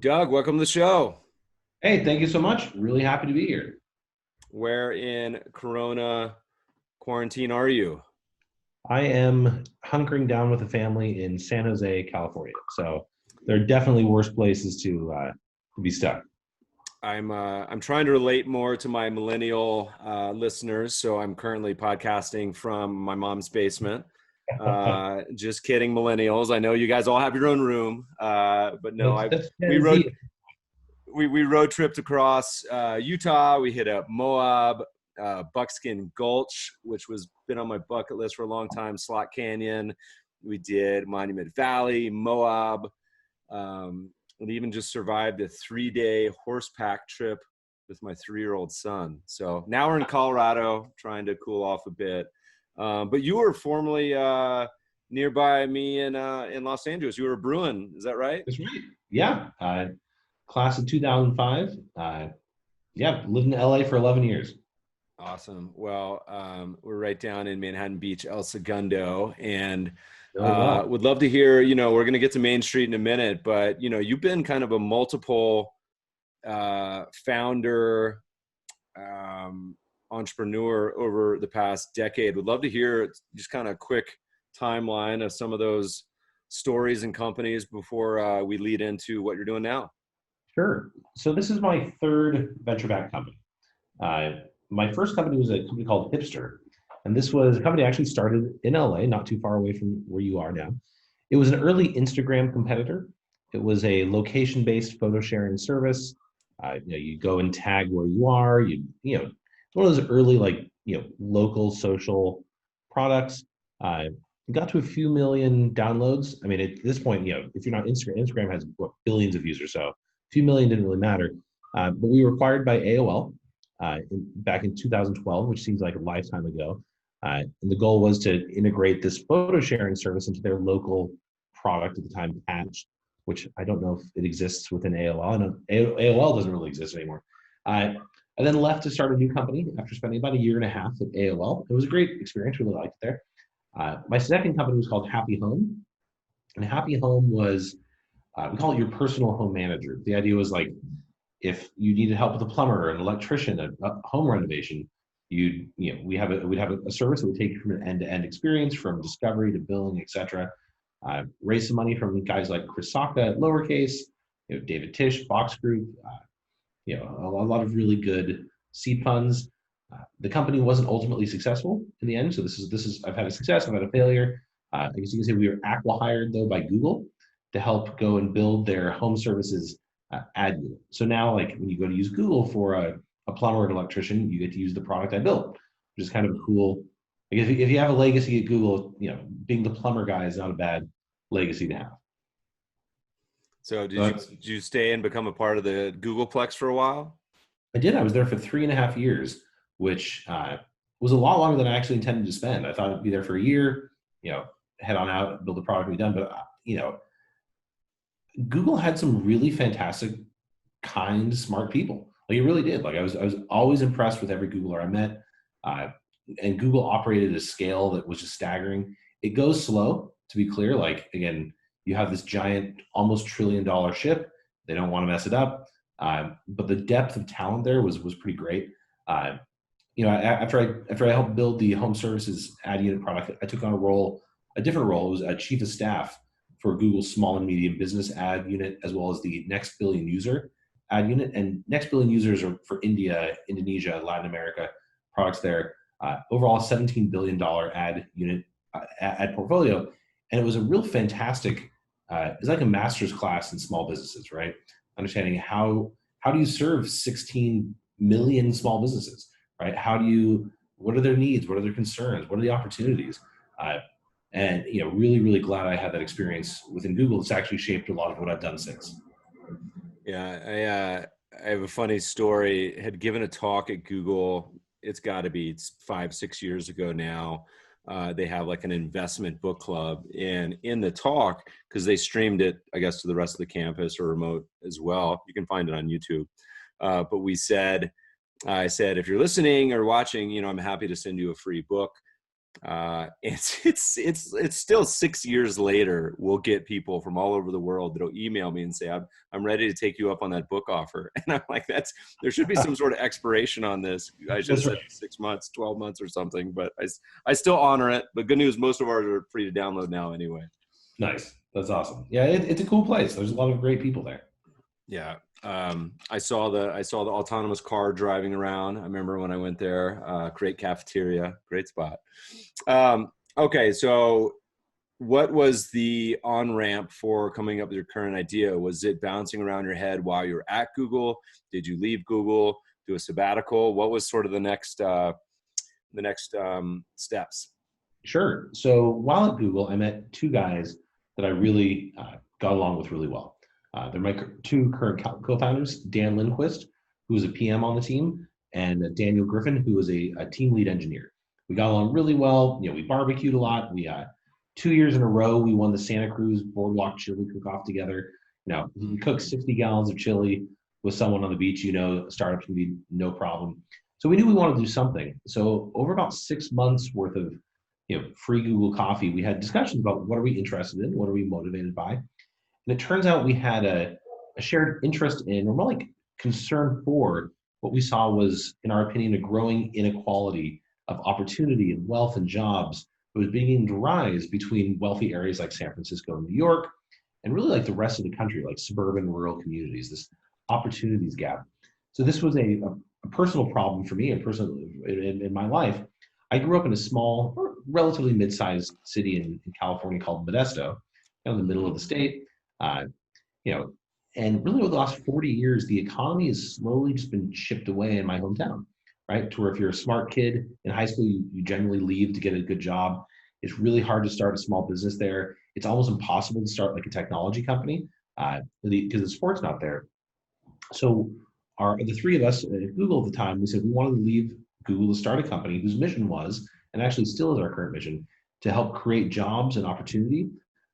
Doug, welcome to the show. Hey, thank you so much. Really happy to be here. Where in Corona quarantine are you? I am hunkering down with a family in San Jose, California. So there are definitely worse places to be stuck. I'm trying to relate more to my millennial listeners, so I'm currently podcasting from my mom's basement. Just kidding, millennials. I know you guys all have your own room, but no, That's we Gen rode Z. we road tripped across Utah. We hit up Moab, Buckskin Gulch, which was been on my bucket list for a long time. Slot Canyon. We did Monument Valley, Moab. And even just survived a 3-day horseback trip with my 3-year-old son. So now we're in Colorado, trying to cool off a bit. But you were formerly nearby me in Los Angeles. You were a Bruin, is that right? That's right. Yeah. Class of 2005. Yeah, lived in LA for 11 years. Awesome. Well, we're right down in Manhattan Beach, El Segundo, and Really well. would love to hear, we're going to get to Main Street in a minute, but, you've been kind of a multiple founder, entrepreneur over the past decade. Would love to hear just kind of quick timeline of some of those stories and companies before we lead into what you're doing now. Sure. So this is my third venture-backed company. Uh, my first company was a company called Hipster. And this was a company actually started in LA, not too far away from where you are now. It was an early Instagram competitor. It was a location-based photo sharing service. You go and tag where you are. It's one of those early local social products. It got to a few million downloads. I mean, at this point, if you're not Instagram has billions of users, so a few million didn't really matter. But we were acquired by AOL back in 2012, which seems like a lifetime ago. And the goal was to integrate this photo sharing service into their local product at the time, Patch, which I don't know if it exists within AOL. I know AOL doesn't really exist anymore. I then left to start a new company after spending about a year and a half at AOL. It was a great experience, really liked it there. My second company was called Happy Home. And Happy Home was, we call it your personal home manager. The idea was like, if you needed help with a plumber, an electrician, a home renovation, we'd have a service that would take you from an end-to-end experience, from discovery to billing, etc. Raise some money from guys like Chris Sacca at Lowercase, David Tisch, Box Group, a lot of really good seed funds. The company wasn't ultimately successful in the end. So this is I've had a success, I've had a failure. I guess you can say we were acqui-hired though by Google to help go and build their home services ad unit. So now, like when you go to use Google for a plumber or an electrician, you get to use the product I built, which is kind of cool. Like if you have a legacy at Google, being the plumber guy is not a bad legacy to have. So So did you stay and become a part of the Googleplex for a while? I did. I was there for 3.5 years, which was a lot longer than I actually intended to spend. I thought I'd be there for a year, head on out, build the product, and be done. But Google had some really fantastic, kind, smart people. Like it really did. Like I was always impressed with every Googler I met. Uh, and Google operated at a scale that was just staggering. It goes slow, to be clear. Like again, you have this giant, almost $1 trillion ship. They don't want to mess it up. But the depth of talent there was pretty great. Uh, after I helped build the home services ad unit product, I took on a different role. It was a chief of staff for Google's small and medium business ad unit, as well as the next billion user ad unit. And next billion users are for India, Indonesia, Latin America products there. Overall, $17 billion ad unit ad portfolio, and it was a real fantastic. It's like a master's class in small businesses, right? Understanding how do you serve 16 million small businesses, right? What are their needs? What are their concerns? What are the opportunities? And really, really glad I had that experience within Google. It's actually shaped a lot of what I've done since. Yeah, I have a funny story. Had given a talk at Google. It's got to be 5-6 years ago now. They have like an investment book club, and in the talk, because they streamed it, I guess, to the rest of the campus or remote as well. You can find it on YouTube. But I said, if you're listening or watching, I'm happy to send you a free book. It's still 6 years later. We'll get people from all over the world that'll email me and say, I'm ready to take you up on that book offer. And I'm like, there should be some sort of expiration on this. I should have said 6 months, 12 months or something, but I still honor it. But good news, most of ours are free to download now anyway. Nice. That's awesome. Yeah, it's a cool place. There's a lot of great people there. Yeah. I saw the autonomous car driving around. I remember when I went there. Great cafeteria, great spot. Okay, so what was the on-ramp for coming up with your current idea? Was it bouncing around your head while you were at Google? Did you leave Google, do a sabbatical? What was sort of the next steps? Sure. So while at Google, I met two guys that I really got along with really well. They're my two current co-founders, Dan Lindquist, who was a PM on the team, and Daniel Griffin, who was a team lead engineer. We got along really well. We barbecued a lot. We 2 years in a row, we won the Santa Cruz Boardwalk Chili Cook-Off together. We cooked 60 gallons of chili with someone on the beach. Startups can be no problem. So we knew we wanted to do something. So over about 6 months worth of free Google coffee, we had discussions about what are we interested in, what are we motivated by. And it turns out we had a shared interest in, or more like concern for, what we saw was, in our opinion, a growing inequality of opportunity and wealth and jobs that was beginning to rise between wealthy areas like San Francisco and New York, and really like the rest of the country, like suburban rural communities, this opportunities gap. So this was a personal problem for me, in my life. I grew up in a small, or relatively mid-sized city in California called Modesto, in the middle of the state. And really over the last 40 years, the economy has slowly just been chipped away in my hometown, right? To where if you're a smart kid in high school, you generally leave to get a good job. It's really hard to start a small business there. It's almost impossible to start like a technology company because the support's not there. So the three of us at Google at the time, we said we wanted to leave Google to start a company whose mission was, and actually still is our current mission, to help create jobs and opportunity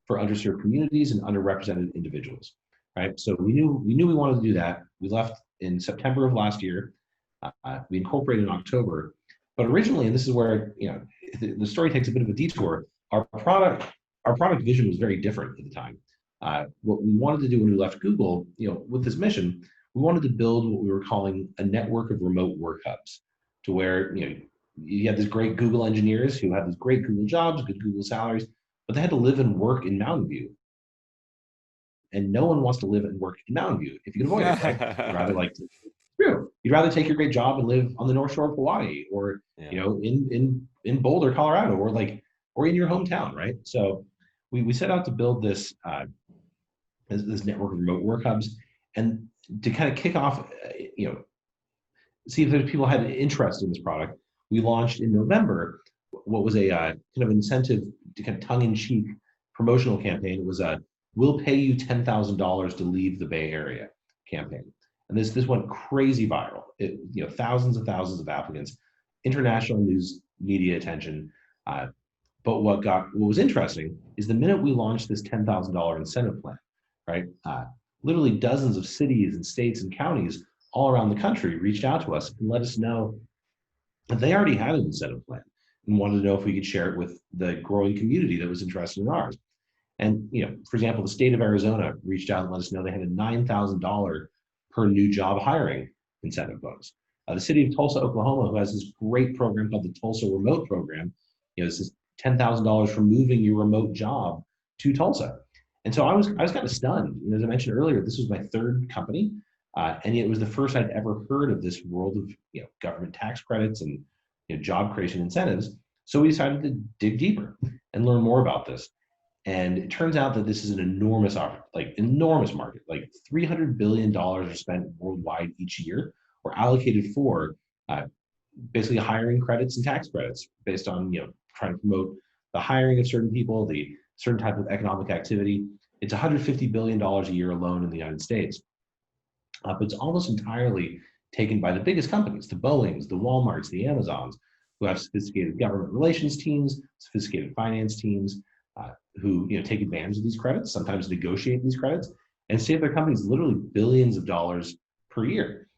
for underserved communities and underrepresented individuals, right? So we knew we wanted to do that. We left in September of last year. We incorporated in October, but originally, and this is where the story takes a bit of a detour. Our product vision was very different at the time. What we wanted to do when we left Google, with this mission, we wanted to build what we were calling a network of remote work hubs, to where you had these great Google engineers who had these great Google jobs, good Google salaries, but they had to live and work in Mountain View. And no one wants to live and work in Mountain View if you can avoid it, right? You'd rather take your great job and live on the North Shore of Hawaii, or in Boulder, Colorado, or in your hometown, right? So we set out to build this network of remote work hubs, and to kind of kick off, see if there's people had an interest in this product. We launched in November what was a kind of incentive, kind of tongue-in-cheek promotional campaign. It was a "We'll pay you $10,000 to leave the Bay Area" campaign, and this went crazy viral. Thousands and thousands of applicants, international news media attention. But what was interesting is the minute we launched this $10,000 incentive plan, right? Literally dozens of cities and states and counties all around the country reached out to us and let us know that they already had an incentive plan and wanted to know if we could share it with the growing community that was interested in ours. And, for example, the state of Arizona reached out and let us know they had a $9,000 per new job hiring incentive bonus. The city of Tulsa, Oklahoma, who has this great program called the Tulsa Remote Program, this is $10,000 for moving your remote job to Tulsa. And so I was kind of stunned. As I mentioned earlier, this was my third company, and it was the first I'd ever heard of this world of government tax credits and job creation incentives. So we decided to dig deeper and learn more about this. And it turns out that this is an enormous market. Like $300 billion are spent worldwide each year, or allocated for basically hiring credits and tax credits based on trying to promote the hiring of certain people, the certain type of economic activity. It's $150 billion a year alone in the United States. But it's almost entirely taken by the biggest companies, the Boeings, the Walmarts, the Amazons, who have sophisticated government relations teams, sophisticated finance teams, who take advantage of these credits, sometimes negotiate these credits, and save their companies literally billions of dollars per year.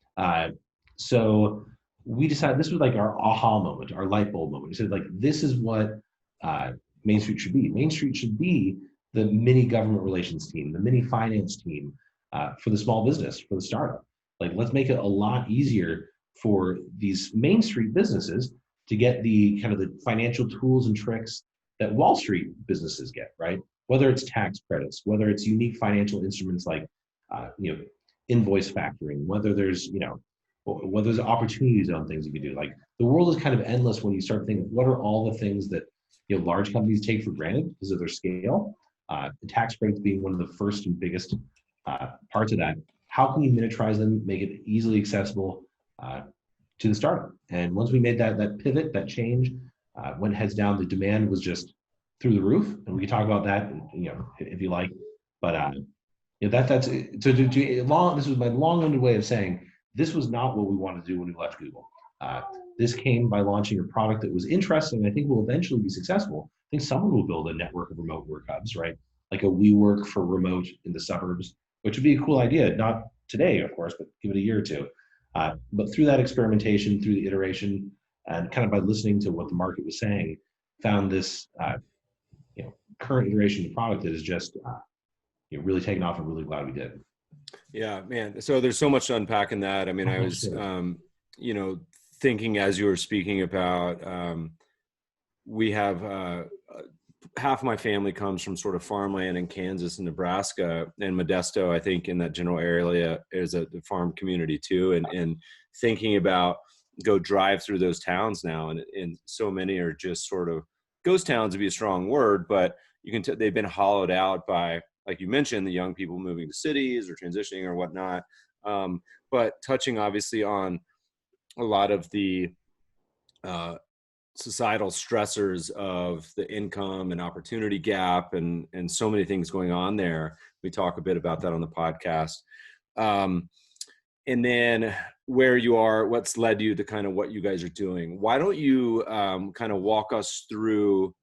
So we decided this was like our aha moment, our light bulb moment. We said like, this is what Main Street should be. Main Street should be the mini government relations team, the mini finance team for the small business, for the startup. Like, let's make it a lot easier for these Main Street businesses to get the kind of the financial tools and tricks that Wall Street businesses get, right? Whether it's tax credits, whether it's unique financial instruments like, invoice factoring, whether there's, whether there's opportunities on things you can do. Like, the world is kind of endless when you start thinking, what are all the things that large companies take for granted because of their scale? The tax credits being one of the first and biggest parts of that. How can you miniaturize them, make it easily accessible to the startup? And once we made that pivot, that change, went heads down, the demand was just through the roof, and we can talk about that, if you like. But that's so. This was my long-winded way of saying this was not what we wanted to do when we left Google. This came by launching a product that was interesting, and I think will eventually be successful. I think someone will build a network of remote work hubs, right? Like a WeWork for remote in the suburbs, which would be a cool idea. Not today, of course, but give it a year or two. But through that experimentation, through the iteration, and kind of by listening to what the market was saying, found this current iteration of the product that is just really taken off. I'm really glad we did. Yeah, man. So there's so much to unpack in that. I mean, I was, thinking as you were speaking about, we have half my family comes from sort of farmland in Kansas and Nebraska, and Modesto, I think in that general area is a farm community too. And thinking about go drive through those towns now, and so many are just sort of ghost towns would be a strong word, but you can they've been hollowed out by, like you mentioned, the young people moving to cities or transitioning or whatnot. But touching obviously on a lot of the societal stressors of the income and opportunity gap and so many things going on there. We talk a bit about that on the podcast. And then where you are, what's led you to kind of what you guys are doing. Why don't you kind of walk us through,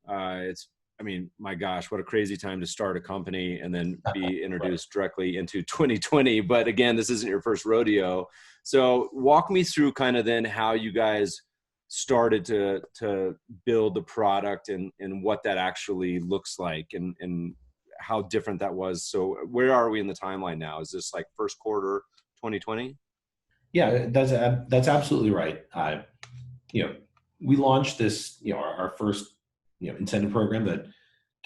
my gosh, what a crazy time to start a company and then be introduced directly into 2020. But again, this isn't your first rodeo. So walk me through kind of then how you guys started to build the product and what that actually looks like and how different that was. So where are we in the timeline now? Is this like first quarter 2020? Yeah, that's absolutely right. We launched this, our first, incentive program, that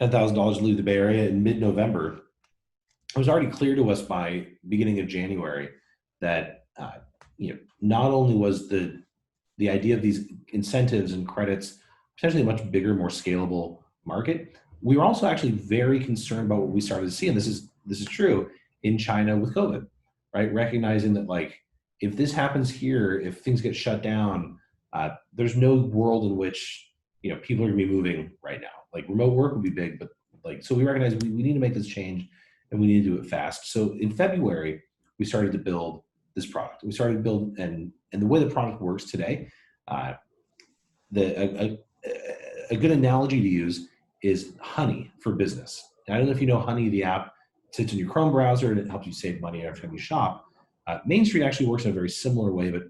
$10,000 to leave the Bay Area, in mid-November. It was already clear to us by beginning of January that, not only was the idea of these incentives and credits potentially a much bigger, more scalable market, we were also actually very concerned about what we started to see, and this is true in China with COVID, right? Recognizing that, like, if this happens here, if things get shut down, there's no world in which people are gonna be moving right now. Like, remote work would be big, but so we recognize we need to make this change, and we need to do it fast. So in February, we started to build this product. We started to build, and the way the product works today, a good analogy to use is Honey for business. And I don't know if you know Honey, the app sits in your Chrome browser and it helps you save money every time you shop. Main Street actually works in a very similar way, but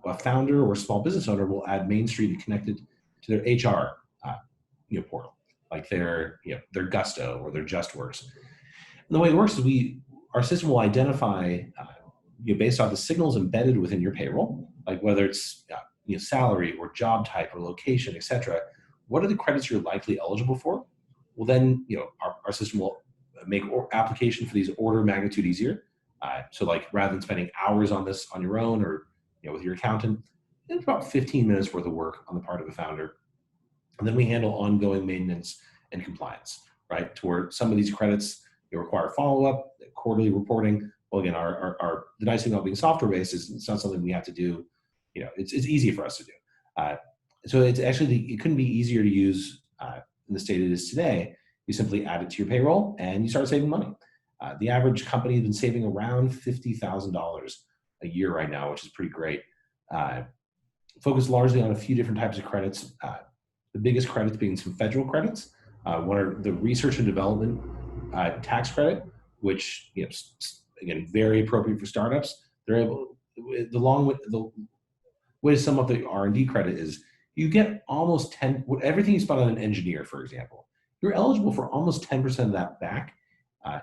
a founder or small business owner will add Main Street and connect it to their HR portal, like their Gusto or their JustWorks. And the way it works is our system will identify, based off the signals embedded within your payroll, like whether it's salary or job type or location, etc. What are the credits you're likely eligible for? Well, then our system will make application for these order of magnitude easier. So, like, rather than spending hours on this on your own or with your accountant, it's about 15 minutes worth of work on the part of the founder. And then we handle ongoing maintenance and compliance, right? To where some of these credits require follow-up, quarterly reporting. Well, again, the nice thing about being software-based is it's not something we have to do. It's easy for us to do. So it's actually, it couldn't be easier to use in the state it is today. You simply add it to your payroll and you start saving money. The average company has been saving around $50,000 a year right now, which is pretty great. Focused largely on a few different types of credits. The biggest credits being some federal credits. One are the research and development tax credit, which again, very appropriate for startups. They're able, way to sum up the R&D credit is you get almost 10, everything you spend on an engineer, for example, you're eligible for almost 10% of that back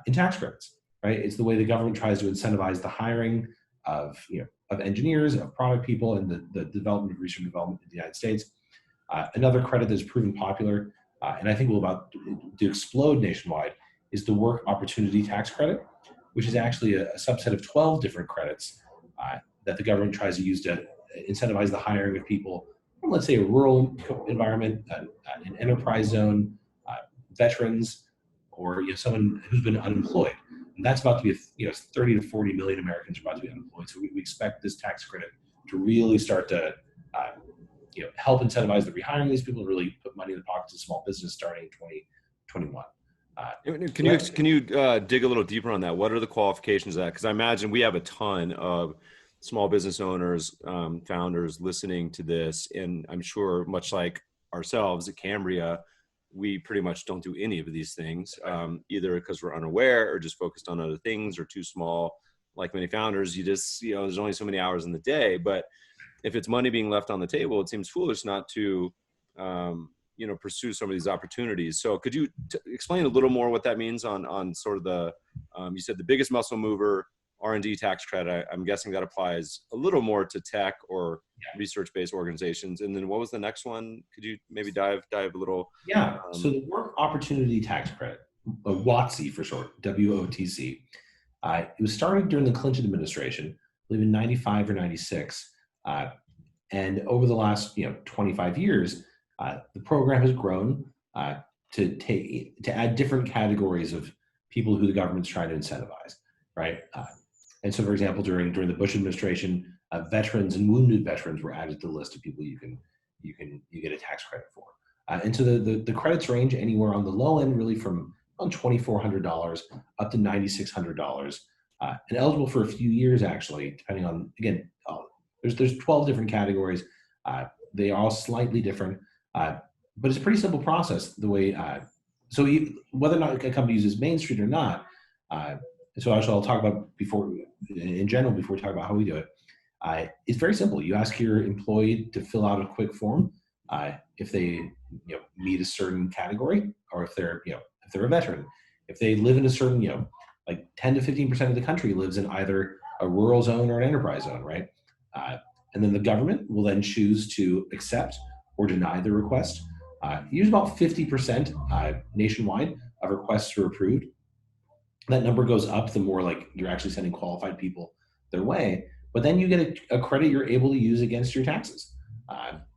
in tax credits, right? It's the way the government tries to incentivize the hiring of, of engineers, of product people, and the development of research and development in the United States. Another credit that's proven popular, and I think will about to explode nationwide, is the Work Opportunity Tax Credit, which is actually a subset of 12 different credits that the government tries to use to incentivize the hiring of people from, let's say, a rural environment, an enterprise zone, veterans, or someone who's been unemployed. And that's about to be 30 to 40 million Americans are about to be unemployed. So we expect this tax credit to really start to help incentivize the rehiring of these people and really put money in the pockets of small business starting in 2021. Can you dig a little deeper on that? What are the qualifications of that? Because I imagine we have a ton of small business owners, founders listening to this, and I'm sure much like ourselves at Cambria, we pretty much don't do any of these things, either because we're unaware or just focused on other things or too small. Like many founders, you just, there's only so many hours in the day, but if it's money being left on the table, it seems foolish not to, pursue some of these opportunities. So could you explain a little more what that means on sort of the, you said the biggest muscle mover, R&D tax credit. I'm guessing that applies a little more to tech or research-based organizations. And then what was the next one? Could you maybe dive a little? Yeah. So the Work Opportunity Tax Credit, WOTC for short, WOTC. It was started during the Clinton administration, I believe in 95 or 96. And over the last 25 years, the program has grown to add different categories of people who the government's trying to incentivize, right? And so, for example, during the Bush administration, veterans and wounded veterans were added to the list of people you get a tax credit for. And so the credits range anywhere on the low end, really from around $2,400 up to $9,600, and eligible for a few years actually, depending on, again, there's 12 different categories. They are all slightly different, but it's a pretty simple process. The way whether or not a company uses MainStreet or not. So actually, I'll talk about before we talk about how we do it. It's very simple. You ask your employee to fill out a quick form if they meet a certain category, or if they're a veteran, if they live in a certain like 10 to 15% of the country lives in either a rural zone or an enterprise zone, right? And then the government will then choose to accept or deny the request. Usually about 50% nationwide of requests are approved. That number goes up the more like you're actually sending qualified people their way. But then you get a credit you're able to use against your taxes.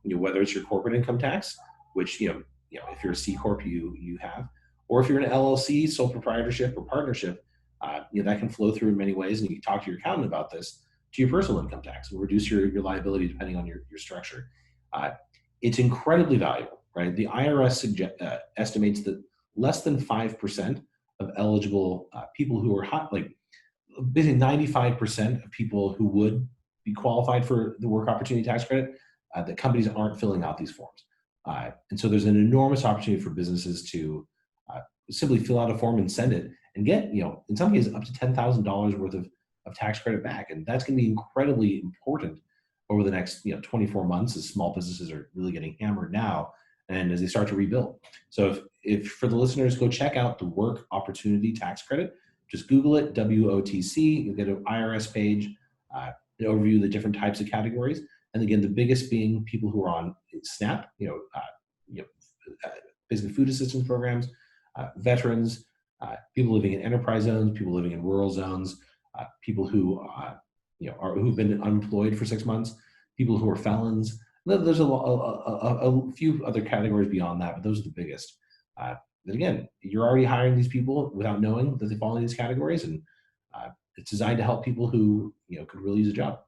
Whether it's your corporate income tax, which if you're a C corp you have, or if you're an LLC, sole proprietorship or partnership, that can flow through in many ways. And you can talk to your accountant about this, to your personal income tax and reduce your liability depending on your structure. It's incredibly valuable, right? The IRS estimates that less than 5% of eligible people who are basically 95% of people who would be qualified for the Work Opportunity Tax Credit, that companies aren't filling out these forms. And so there's an enormous opportunity for businesses to simply fill out a form and send it and get, in some cases, up to $10,000 worth of tax credit back. And that's going to be incredibly important over the next 24 months as small businesses are really getting hammered now and as they start to rebuild. So if for the listeners, go check out the Work Opportunity Tax Credit. Just Google it, WOTC. You'll get an IRS page, an overview of the different types of categories. And again, the biggest being people who are on SNAP, basically food assistance programs, veterans, people living in enterprise zones, people living in rural zones, people who who've been unemployed for 6 months, people who are felons. There's a few other categories beyond that, but those are the biggest. But again, you're already hiring these people without knowing that they fall in these categories, and it's designed to help people who could really use a job.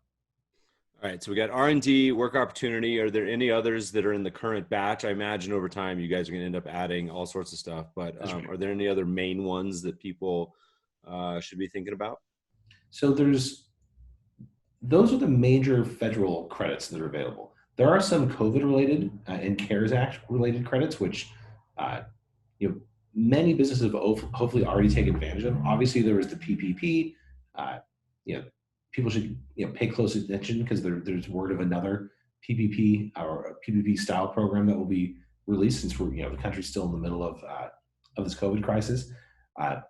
All right, so we got R&D, Work Opportunity. Are there any others that are in the current batch? I imagine over time you guys are going to end up adding all sorts of stuff, but are there any other main ones that people should be thinking about? So those are the major federal credits that are available. There are some COVID-related and CARES Act-related credits, which many businesses have hopefully already taken advantage of. Obviously, there was the PPP. People should pay close attention because there's word of another PPP or a PPP style program that will be released, since we're, the country's still in the middle of this COVID crisis.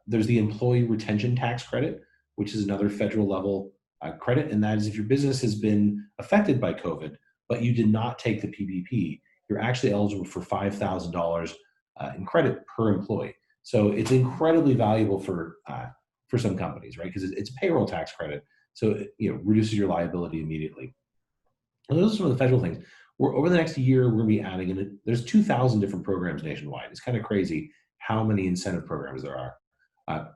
There's the employee retention tax credit, which is another federal level credit, and that is if your business has been affected by COVID, but you did not take the PPP, you're actually eligible for $5,000 in credit per employee. So it's incredibly valuable for some companies, right? Because it's a payroll tax credit, so it reduces your liability immediately. And those are some of the federal things. Over the next year, we're going to be adding in. There's 2,000 different programs nationwide. It's kind of crazy how many incentive programs there are.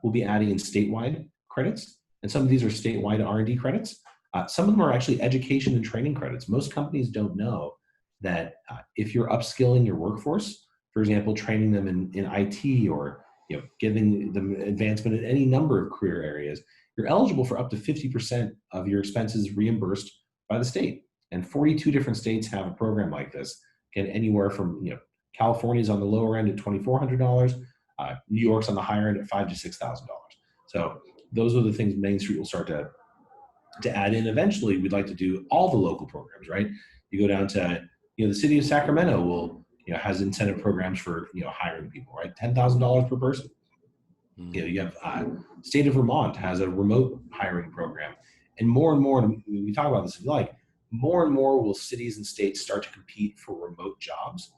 We'll be adding in statewide credits, and some of these are statewide R&D credits. Some of them are actually education and training credits. Most companies don't know that if you're upskilling your workforce, for example, training them in IT, or giving them advancement in any number of career areas, you're eligible for up to 50% of your expenses reimbursed by the state. And 42 different states have a program like this. Again, anywhere from California's on the lower end at $2,400, New York's on the higher end at $5,000 to $6,000. So those are the things MainStreet will start to add in. Eventually, we'd like to do all the local programs, right? You go down to the city of Sacramento will has incentive programs for hiring people, right? $10,000 per person. You have state of Vermont has a remote hiring program, and more, we talk about this if you like, more and more will cities and states start to compete for remote jobs.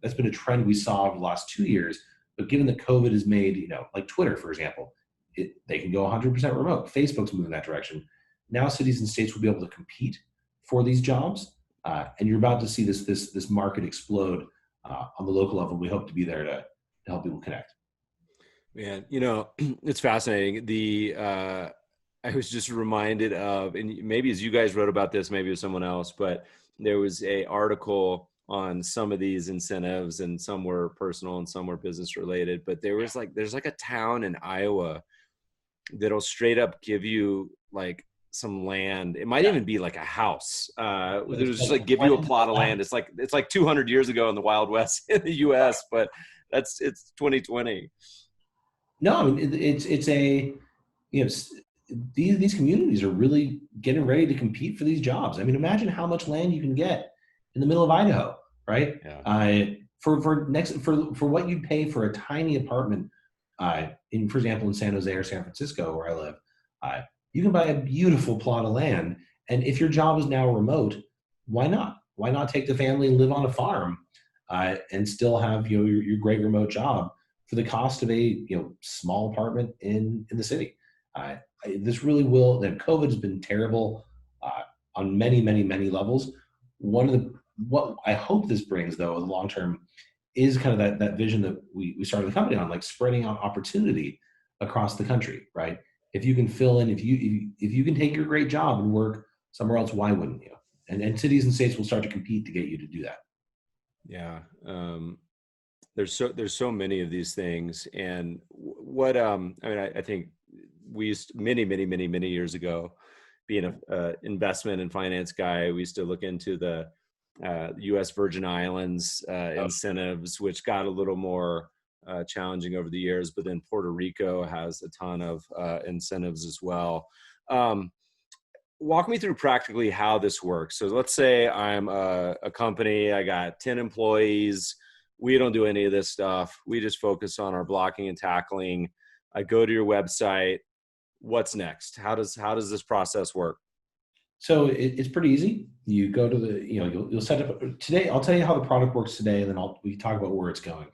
That's been a trend we saw over the last 2 years, but given that COVID has made, like Twitter, for example, they can go 100% remote. Facebook's moving that direction. Now cities and states will be able to compete for these jobs, and you're about to see this market explode on the local level. We hope to be there to help people connect. Man, it's fascinating. I was just reminded of, and maybe as you guys wrote about this, maybe it was someone else, but there was a article on some of these incentives, and some were personal and some were business related, but there's like a town in Iowa that'll straight up give you like some land. It might even be like a house. It'll just like give you a plot of land. It's like 200 years ago in the Wild West in the US, but it's 2020. No, I mean, it's a, these communities are really getting ready to compete for these jobs. I mean, imagine how much land you can get in the middle of Idaho, right? Yeah. For what you'd pay for a tiny apartment, for example, in San Jose or San Francisco, where I live, you can buy a beautiful plot of land. And if your job is now remote, why not? Why not take the family and live on a farm, and still have your great remote job for the cost of a small apartment in the city? This really will. COVID has been terrible on many, many, many levels. What I hope this brings, though, in the long term, is kind of that vision that we started the company on, like spreading out opportunity across the country, right? If you can fill in, if you can take your great job and work somewhere else, why wouldn't you? And cities and states will start to compete to get you to do that. Yeah. There's so many of these things. And what, I think we used many years ago, being a investment and finance guy, we used to look into the U.S. Virgin Islands incentives, which got a little more challenging over the years, but then Puerto Rico has a ton of incentives as well. Walk me through practically how this works. So let's say I'm a company, I got 10 employees. We don't do any of this stuff. We just focus on our blocking and tackling. I go to your website. What's next? How does this process work? So it's pretty easy. You go to the, you'll set up today. I'll tell you how the product works today, and then we talk about where it's going.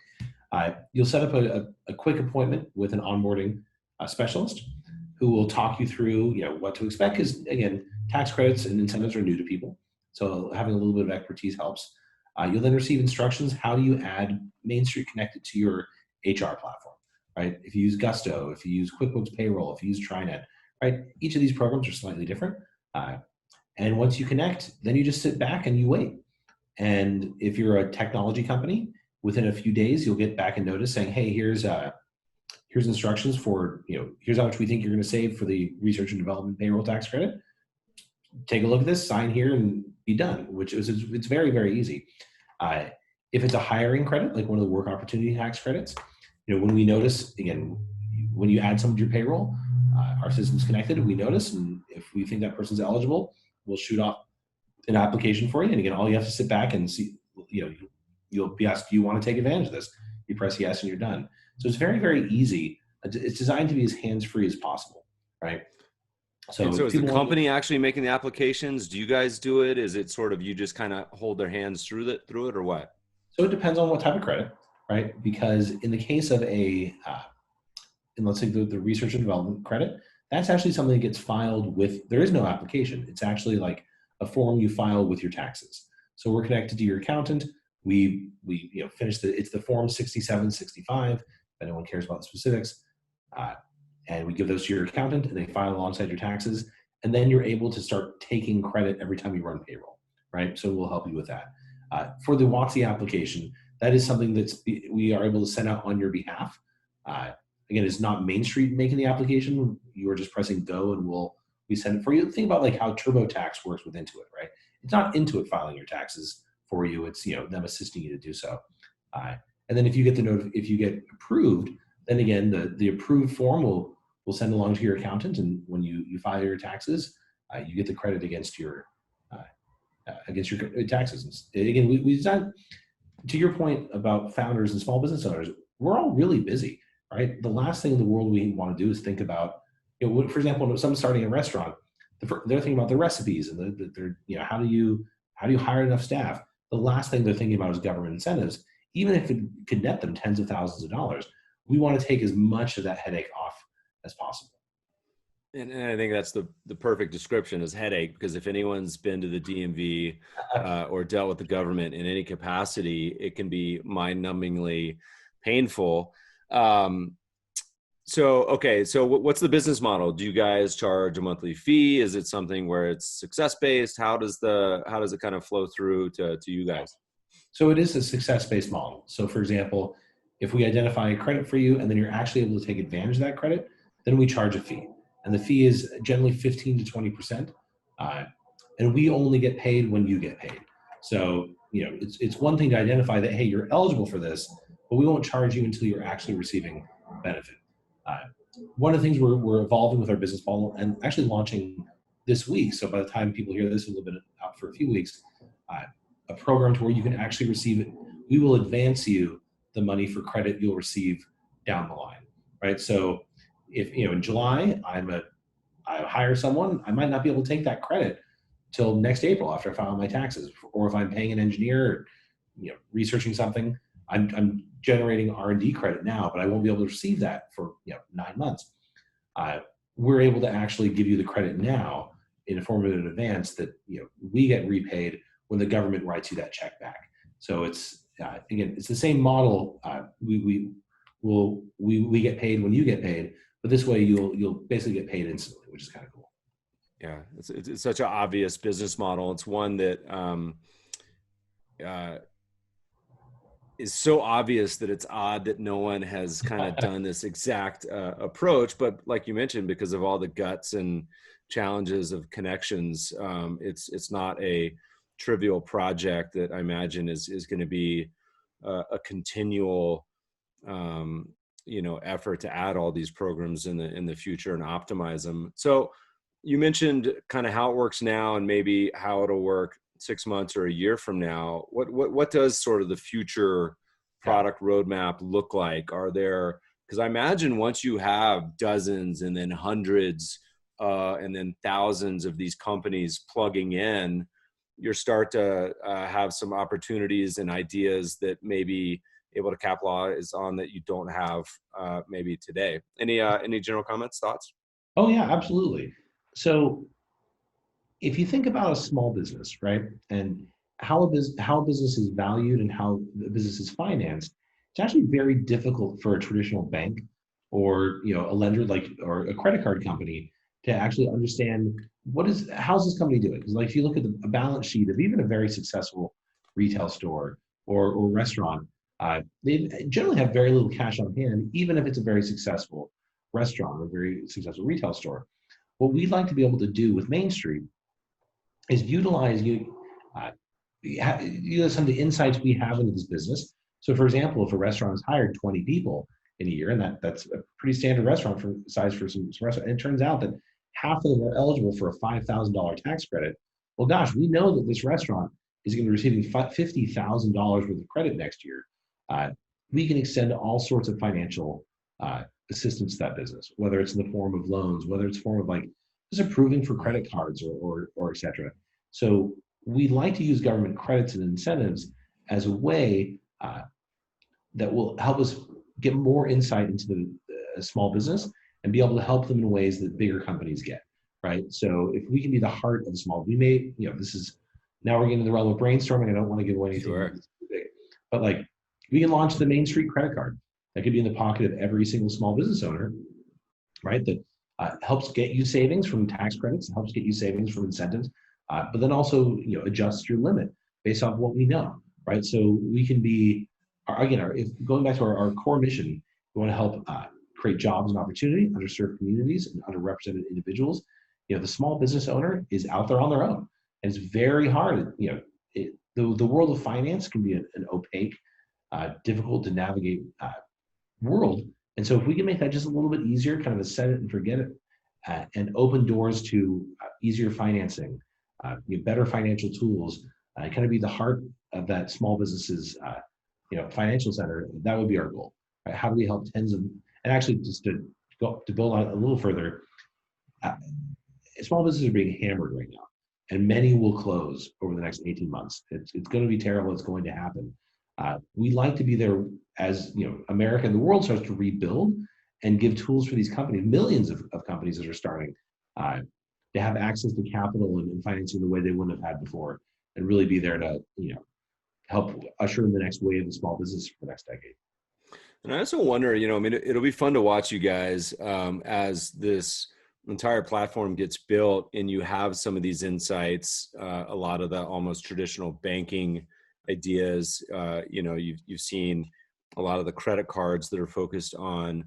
You'll set up a quick appointment with an onboarding specialist who will talk you through, what to expect. Because again, tax credits and incentives are new to people, so having a little bit of expertise helps. You'll then receive instructions. How do you add MainStreet connected to your HR platform, right? If you use Gusto, if you use QuickBooks Payroll, if you use TriNet, right? Each of these programs are slightly different. And once you connect, then you just sit back and you wait. And if you're a technology company, within a few days, you'll get back a notice saying, hey, here's instructions for, here's how much we think you're going to save for the research and development payroll tax credit. Take a look at this, sign here, and be done, it's very, very easy. If it's a hiring credit, like one of the work opportunity tax credits, when we notice, again, when you add someone to your payroll, our system's connected and we notice, and if we think that person's eligible, we'll shoot off an application for you. And again, all you have to sit back and see, you'll be asked, do you want to take advantage of this? You press yes and you're done. So it's very, very easy. It's designed to be as hands-free as possible, right? And so is the company actually making the applications? Do you guys do it? Is it sort of you just kind of hold their hands through it or what? So it depends on what type of credit, right? Because in the case of and let's say the research and development credit, that's actually something that gets filed with, there is no application. It's actually like a form you file with your taxes. So we're connected to your accountant. We finish it's the form 6765, if anyone cares about the specifics. And we give those to your accountant and they file alongside your taxes. And then you're able to start taking credit every time you run payroll, right? So we'll help you with that. For the WOTC application, that is something we are able to send out on your behalf. Again, it's not MainStreet making the application. You are just pressing go and we send it for you. Think about like how TurboTax works with Intuit, right? It's not Intuit filing your taxes for you. It's them assisting you to do so. And then if you get if you get approved, then again, the approved form will send along to your accountant, and when you file your taxes, you get the credit against your taxes. And again, we designed, to your point about founders and small business owners, we're all really busy, right? The last thing in the world we want to do is think about, for example, when someone's starting a restaurant, they're thinking about their recipes and they're how do you hire enough staff? The last thing they're thinking about is government incentives, even if it could net them tens of thousands of dollars. We want to take as much of that headache off as possible. And I think that's the perfect description is headache, because if anyone's been to the DMV or dealt with the government in any capacity, it can be mind-numbingly painful. So what's the business model? Do you guys charge a monthly fee? Is it something where it's success-based? How does it kind of flow through to you guys? So it is a success-based model. So for example, if we identify a credit for you and then you're actually able to take advantage of that credit, then we charge a fee. And the fee is generally 15 to 20%. And we only get paid when you get paid. So, it's one thing to identify that, hey, you're eligible for this, but we won't charge you until you're actually receiving benefit. One of the things we're evolving with our business model and actually launching this week, so by the time people hear this, it'll have been out for a few weeks, a program to where you can actually receive it. We will advance you the money for credit you'll receive down the line, right? So if, in July, I hire someone, I might not be able to take that credit till next April after I file my taxes. Or if I'm paying an engineer, researching something, I'm generating R&D credit now, but I won't be able to receive that for 9 months. We're able to actually give you the credit now in a form of an advance that we get repaid when the government writes you that check back. So it's again, it's the same model. We get paid when you get paid, but this way you'll basically get paid instantly, which is kind of cool. Yeah, it's such an obvious business model. It's one that is so obvious that it's odd that no one has kind of done this exact approach. But like you mentioned, because of all the guts and challenges of connections, it's not a trivial project that I imagine is going to be a continual effort to add all these programs in the future and optimize them. So you mentioned kind of how it works now and maybe how it'll work 6 months or a year from now. What does sort of the future product roadmap look like? Are there, because I imagine once you have dozens and then hundreds and then thousands of these companies plugging in, you start to have some opportunities and ideas that maybe able to capitalize on that you don't have maybe today. Any general comments, thoughts? Oh yeah, absolutely. So if you think about a small business, right, and how a business is valued and how the business is financed, it's actually very difficult for a traditional bank or a lender or a credit card company to actually understand how's this company doing. Because if you look at a balance sheet of even a very successful retail store or restaurant, they generally have very little cash on hand, even if it's a very successful restaurant or very successful retail store. What we'd like to be able to do with MainStreet is utilize some of the insights we have into this business. So for example, if a restaurant has hired 20 people in a year, and that's a pretty standard restaurant size for some restaurant, and it turns out that half of them are eligible for a $5,000 tax credit, well, gosh, we know that this restaurant is going to be receiving $50,000 worth of credit next year. Uh, we can extend all sorts of financial assistance to that business, whether it's in the form of loans, whether it's form of like just approving for credit cards or et cetera. So we like to use government credits and incentives as a way that will help us get more insight into the small business and be able to help them in ways that bigger companies get, right? So if we can be the heart of the small, we may, this is, now we're getting into the realm of brainstorming. I don't want to give away anything too big, but like we can launch the MainStreet credit card that could be in the pocket of every single small business owner, right? That helps get you savings from tax credits, helps get you savings from incentives, but then also adjusts your limit based off what we know, right? So we can be, if going back to our core mission, we want to help create jobs and opportunity, underserved communities and underrepresented individuals. The small business owner is out there on their own, and it's very hard. The world of finance can be an opaque, difficult to navigate world. And so if we can make that just a little bit easier, kind of a set it and forget it, and open doors to easier financing, better financial tools, kind of be the heart of that small business's financial center, that would be our goal. Right? How do we help tens of, and actually just to build on it a little further, small businesses are being hammered right now, and many will close over the next 18 months. It's going to be terrible. It's going to happen. We like to be there as America and the world starts to rebuild and give tools for these companies, millions of companies that are starting to have access to capital and financing the way they wouldn't have had before, and really be there to help usher in the next wave of small business for the next decade. And I also wonder, it'll be fun to watch you guys as this entire platform gets built and you have some of these insights, a lot of the almost traditional banking ideas. You've seen a lot of the credit cards that are focused on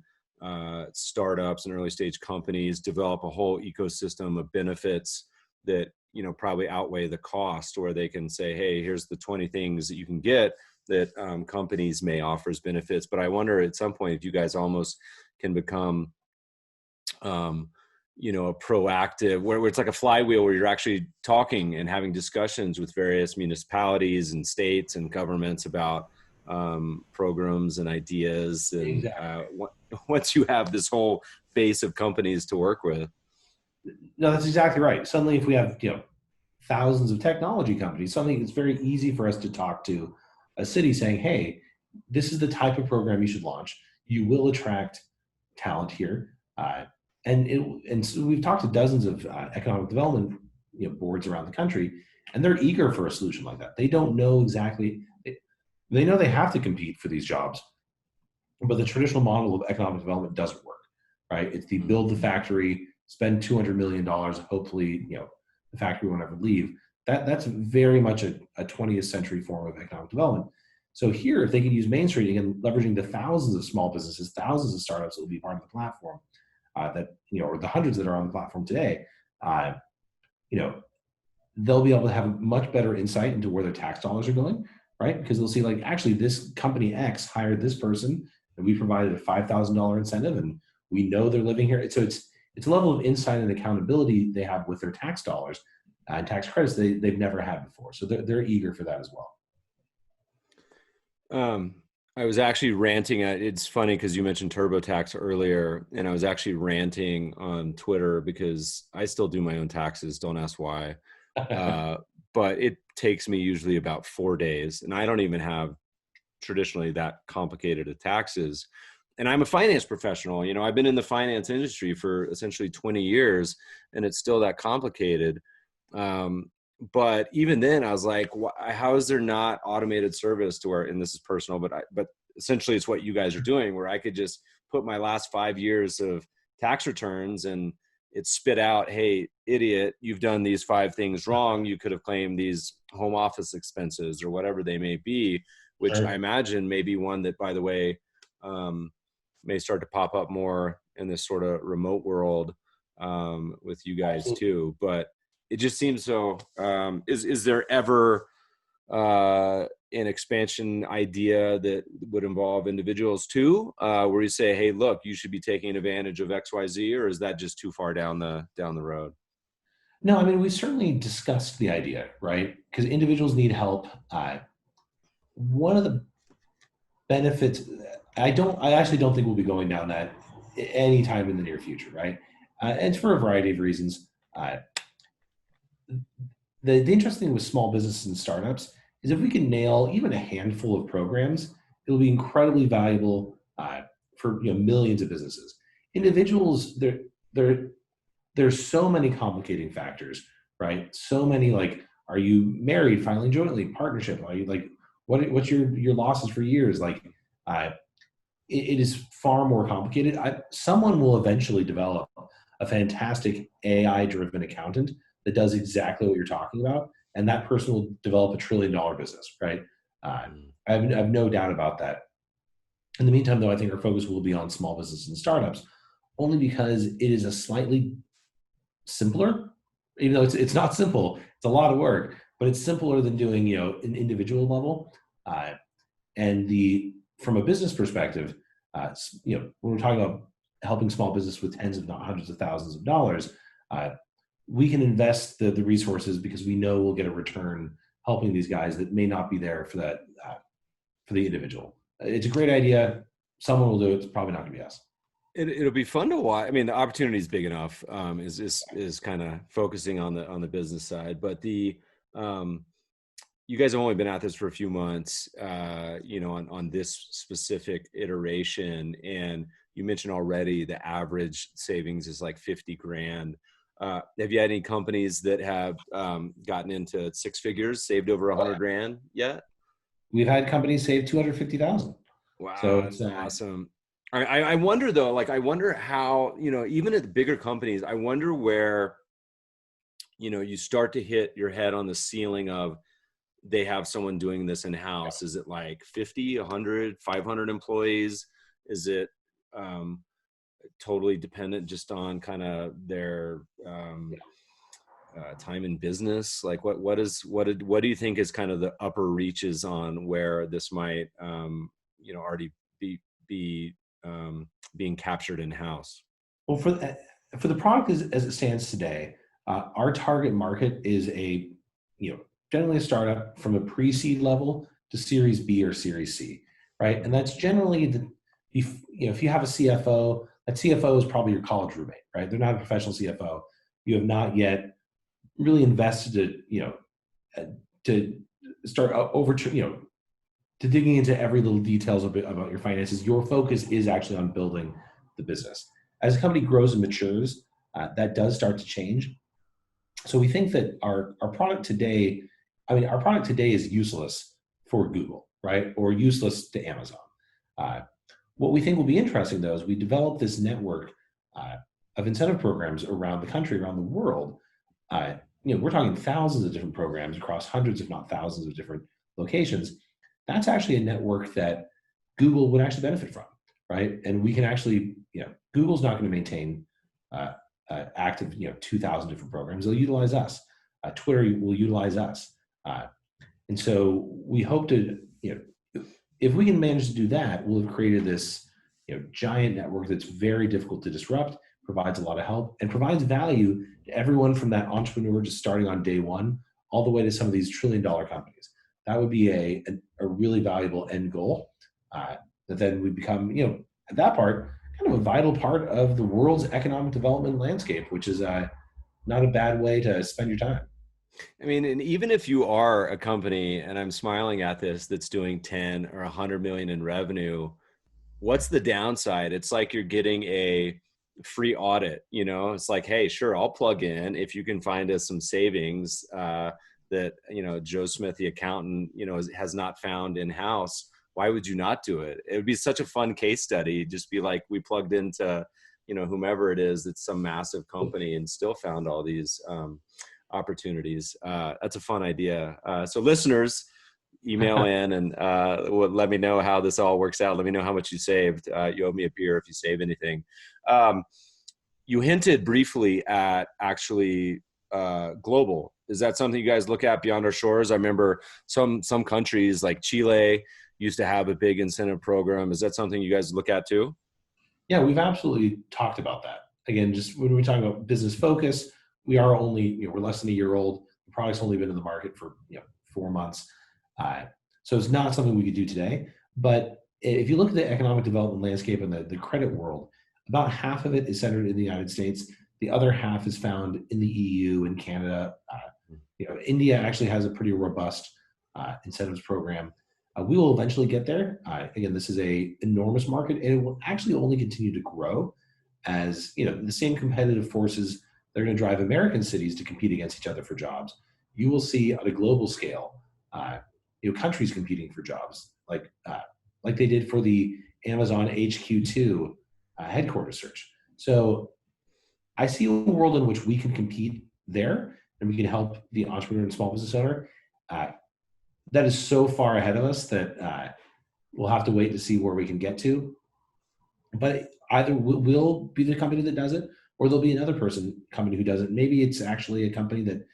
startups and early stage companies develop a whole ecosystem of benefits that probably outweigh the cost, where they can say, hey, here's the 20 things that you can get that companies may offer as benefits. But I wonder at some point if you guys almost can become a proactive, where it's like a flywheel, where you're actually talking and having discussions with various municipalities and states and governments about programs and ideas. And Exactly. Once you have this whole base of companies to work with. No, that's exactly right. Suddenly, if we have thousands of technology companies, suddenly it's very easy for us to talk to a city saying, hey, this is the type of program you should launch. You will attract talent here. And so we've talked to dozens of economic development boards around the country, and they're eager for a solution like that. They don't know exactly, they know they have to compete for these jobs, but the traditional model of economic development doesn't work, right? It's the build the factory, spend $200 million, hopefully the factory won't ever leave. That's very much a 20th century form of economic development. So here, if they can use MainStreet, again, leveraging the thousands of small businesses, thousands of startups that will be part of the platform, or the hundreds that are on the platform today, they'll be able to have much better insight into where their tax dollars are going, right? Because they'll see, like, actually, this company X hired this person, and we provided a $5,000 incentive, and we know they're living here. So it's a level of insight and accountability they have with their tax dollars and tax credits they've never had before. So they're eager for that as well. I was actually ranting it's funny because you mentioned TurboTax earlier, and I was actually ranting on Twitter because I still do my own taxes. Don't ask why. But it takes me usually about 4 days, and I don't even have traditionally that complicated of taxes. And I'm a finance professional. I've been in the finance industry for essentially 20 years, and it's still that complicated. But even then I was like, how is there not automated service to where, and this is personal, but essentially it's what you guys are doing, where I could just put my last 5 years of tax returns and it spit out, hey, idiot, you've done these 5 things wrong. You could have claimed these home office expenses or whatever they may be, which Sure. I imagine may be one that, by the way, may start to pop up more in this sort of remote world with you guys too. But it just seems so. Is there ever an expansion idea that would involve individuals too, where you say, hey, look, you should be taking advantage of XYZ, or is that just too far down the road? No, I mean, we certainly discussed the idea, right? Because individuals need help. One of the benefits, I actually don't think we'll be going down that anytime in the near future, right? And it's for a variety of reasons. Uh, the interesting thing with small businesses and startups is if we can nail even a handful of programs, it'll be incredibly valuable for millions of businesses. Individuals, there's so many complicating factors, right? So many, like, are you married, filing jointly, partnership? Are you like, what's your losses for years? Like, uh, it is far more complicated. Someone will eventually develop a fantastic AI-driven accountant that does exactly what you're talking about, and that person will develop $1 trillion business, right? I have no doubt about that. In the meantime, though, I think our focus will be on small businesses and startups, only because it is a slightly simpler, even though it's not simple. It's a lot of work, but it's simpler than doing an individual level. And from a business perspective, when we're talking about helping small business with tens, if not hundreds of thousands of dollars, we can invest the resources because we know we'll get a return helping these guys that may not be there for that for the individual. It's a great idea. Someone will do it. It's probably not going to be us. It'll be fun to watch. I mean, the opportunity is big enough. Is kind of focusing on the business side, but you guys have only been at this for a few months, on this specific iteration, and you mentioned already the average savings is like 50 grand. Have you had any companies that have gotten into six figures, saved over 100 grand yet? We've had companies save 250,000. Wow, So that's awesome. I wonder though, like I wonder how, even at the bigger companies, I wonder where, you start to hit your head on the ceiling of they have someone doing this in-house. Is it like 50, 100, 500 employees? Is it totally dependent just on kind of their time in business? Like what do you think is kind of the upper reaches on where this might already be being captured in-house? Well, for the product as it stands today, our target market is generally a startup from a pre-seed level to Series B or Series C, right? And that's generally if you have a CFO, that CFO is probably your college roommate, right? They're not a professional CFO. You have not yet really invested to start to digging into every little details about your finances. Your focus is actually on building the business. As a company grows and matures, that does start to change. So we think that our product today, our product today is useless for Google, right? Or useless to Amazon. What we think will be interesting, though, is we develop this network of incentive programs around the country, around the world. We're talking thousands of different programs across hundreds, if not thousands, of different locations. That's actually a network that Google would actually benefit from, right? And we can actually, Google's not going to maintain active, 2,000 different programs. They'll utilize us. Twitter will utilize us. And so we hope to, if we can manage to do that, we'll have created this, giant network that's very difficult to disrupt, provides a lot of help, and provides value to everyone from that entrepreneur just starting on day one, all the way to some of these trillion-dollar companies. That would be a really valuable end goal. That then we become, at that part, kind of a vital part of the world's economic development landscape, which is not a bad way to spend your time. I mean, and even if you are a company, and I'm smiling at this, that's doing 10 or 100 million in revenue, what's the downside? It's like you're getting a free audit, it's like, hey, sure, I'll plug in if you can find us some savings that, Joe Smith, the accountant, has not found in-house. Why would you not do it? It would be such a fun case study. Just be like, we plugged into, whomever it is, that's some massive company and still found all these opportunities. That's a fun idea. So listeners, email in and let me know how this all works out. Let me know how much you saved. You owe me a beer if you save anything. You hinted briefly at actually global. Is that something you guys look at beyond our shores? I remember some countries like Chile used to have a big incentive program. Is that something you guys look at too? Yeah, we've absolutely talked about that. Again, just when we talk about business focus, we are only, we're less than a year old. The product's only been in the market for 4 months. So it's not something we could do today. But if you look at the economic development landscape and the credit world, about half of it is centered in the United States. The other half is found in the EU and Canada. India actually has a pretty robust incentives program. We will eventually get there. Again, this is a enormous market, and it will actually only continue to grow as the same competitive forces that are going to drive American cities to compete against each other for jobs. You will see on a global scale, countries competing for jobs, like they did for the Amazon HQ2 headquarters search. So I see a world in which we can compete there, and we can help the entrepreneur and small business owner. That is so far ahead of us that we'll have to wait to see where we can get to. But either we'll be the company that does it, or there'll be another company who does it. Maybe it's actually a company that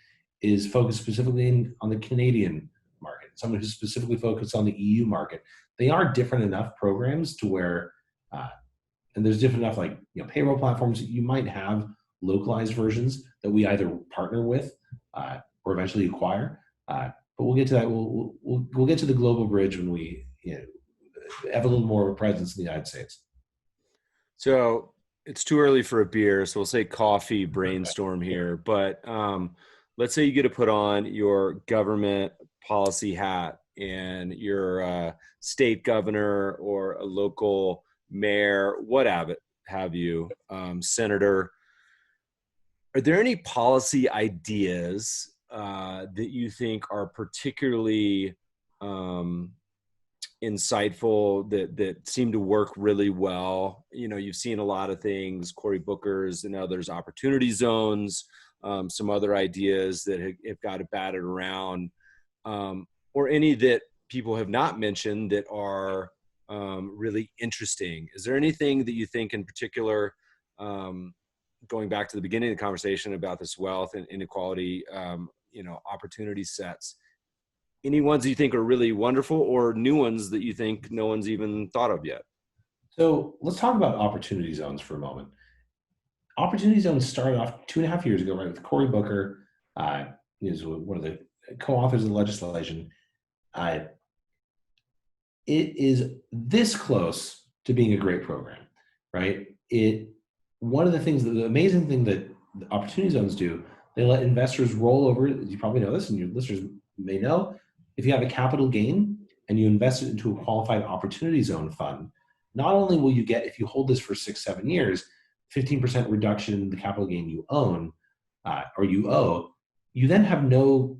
is focused specifically on the Canadian market, someone who's specifically focused on the EU market. They are different enough programs to where, and there's different enough payroll platforms that you might have localized versions that we either partner with or eventually acquire. But we'll get to that. We'll get to the global bridge when we have a little more of a presence in the United States. So it's too early for a beer, so we'll say coffee brainstorm here. But let's say you get to put on your government policy hat and you're a state governor or a local mayor, what have you, senator. Are there any policy ideas that you think are particularly insightful that seem to work really well? You've seen a lot of things, Cory Booker's and others, opportunity zones, some other ideas that have got it batted around, or any that people have not mentioned that are really interesting. Is there anything that you think in particular, going back to the beginning of the conversation about this wealth and inequality, opportunity sets, any ones you think are really wonderful or new ones that you think no one's even thought of yet? So let's talk about opportunity zones for a moment. Opportunity zones started off 2.5 years ago, right, with Cory Booker, is one of the co-authors of the legislation. It is this close to being a great program, right? One of the amazing thing that the opportunity zones do, they let investors roll over. You probably know this, and your listeners may know. If you have a capital gain and you invest it into a qualified opportunity zone fund, not only will you get, if you hold this for 6-7 years, 15% reduction in the capital gain you own or you owe, you then have no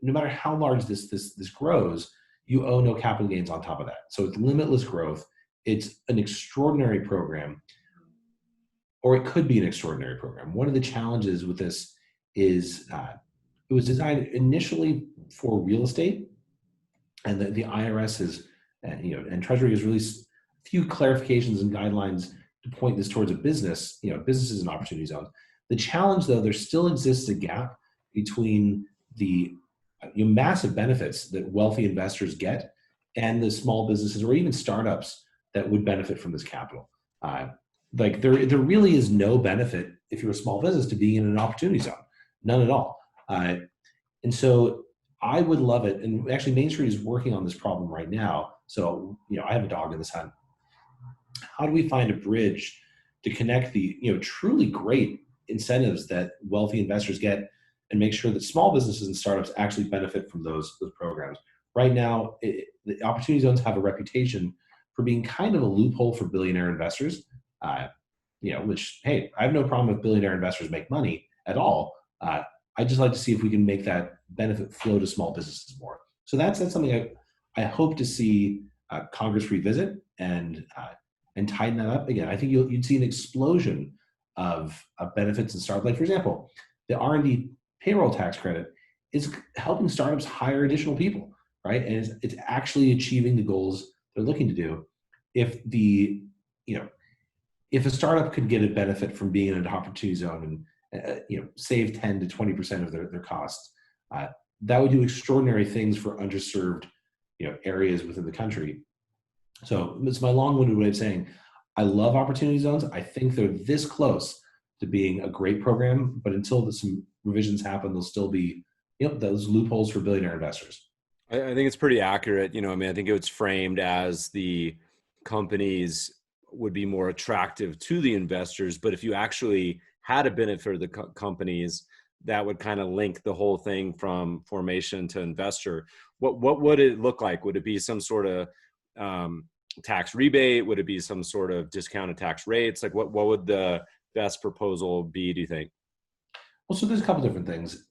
matter how large this grows, you owe no capital gains on top of that. So it's limitless growth. It's an extraordinary program, or it could be an extraordinary program. One of the challenges with this is it was designed initially for real estate, and the IRS has, and Treasury has released a few clarifications and guidelines to point this towards a business, businesses and opportunity zones. The challenge, though, there still exists a gap between the massive benefits that wealthy investors get and the small businesses or even startups that would benefit from this capital. There really is no benefit if you're a small business to being in an opportunity zone, none at all. And so I would love it. And actually MainStreet is working on this problem right now. So, I have a dog in this hunt. How do we find a bridge to connect the, truly great incentives that wealthy investors get and make sure that small businesses and startups actually benefit from those programs? Right now, the opportunity zones have a reputation for being kind of a loophole for billionaire investors, which, hey, I have no problem if billionaire investors make money at all. I just like to see if we can make that benefit flow to small businesses more. So that's something I hope to see Congress revisit and tighten that up. Again, I think you'd see an explosion of benefits and startups. Like, for example, the R&D payroll tax credit is helping startups hire additional people, right? And it's actually achieving the goals they're looking to do. If a startup could get a benefit from being in an opportunity zone and save 10 to 20% of their costs, that would do extraordinary things for underserved areas within the country. So it's my long-winded way of saying I love opportunity zones. I think they're this close to being a great program, but until some revisions happen, there'll still be, those loopholes for billionaire investors. I think it's pretty accurate. I mean, I think it's framed as the companies would be more attractive to the investors, but if you actually had a benefit for the companies, that would kind of link the whole thing from formation to investor. What would it look like? Would it be some sort of tax rebate? Would it be some sort of discounted tax rates? Like what would the best proposal be, do you think? Well, so there's a couple different things.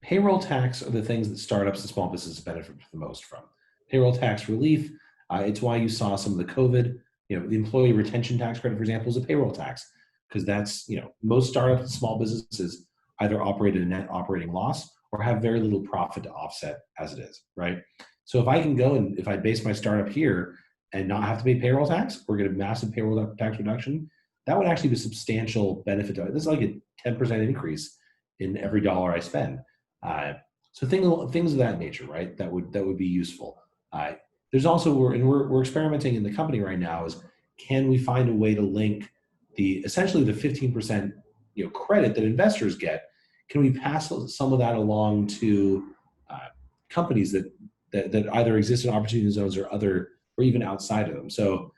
Payroll tax are the things that startups and small businesses benefit the most from. Payroll tax relief, it's why you saw some of the COVID, the employee retention tax credit, for example, is a payroll tax, because that's, most startups and small businesses either operate at a net operating loss or have very little profit to offset as it is, right? So if I can go and if I base my startup here and not have to pay payroll tax or get a massive payroll tax reduction, that would actually be a substantial benefit to it. This is like a 10% increase in every dollar I spend. So things of that nature, right? That would be useful. There's also we're experimenting in the company right now is, can we find a way to link essentially the 15% credit that investors get? Can we pass some of that along to companies that either exist in opportunity zones or even outside of them? So